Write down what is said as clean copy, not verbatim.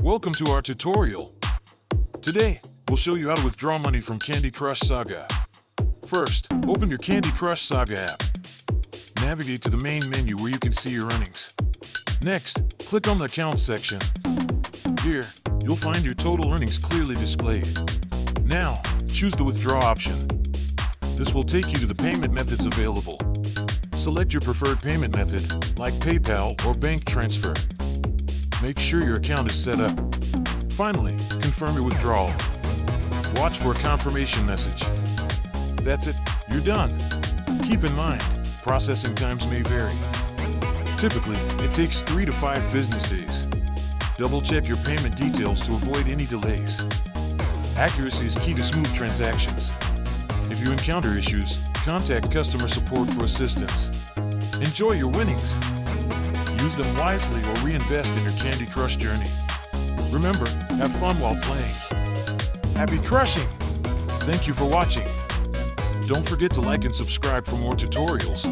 Welcome to our tutorial. Today, we'll show you how to withdraw money from Candy Crush Saga. First, open your Candy Crush Saga app. Navigate to the main menu where you can see your earnings. Next, click on the Account section. Here, you'll find your total earnings clearly displayed. Now, choose the Withdraw option. This will take you to the payment methods available. Select your preferred payment method, like PayPal or bank transfer. Make sure your account is set up. Finally, confirm your withdrawal. Watch for a confirmation message. That's it, you're done. Keep in mind, processing times may vary. Typically, it takes 3 to 5 business days. Double-check your payment details to avoid any delays. Accuracy is key to smooth transactions. If you encounter issues, contact customer support for assistance. Enjoy your winnings. Use them wisely or reinvest in your Candy Crush journey. Remember, have fun while playing. Happy crushing! Thank you for watching. Don't forget to like and subscribe for more tutorials.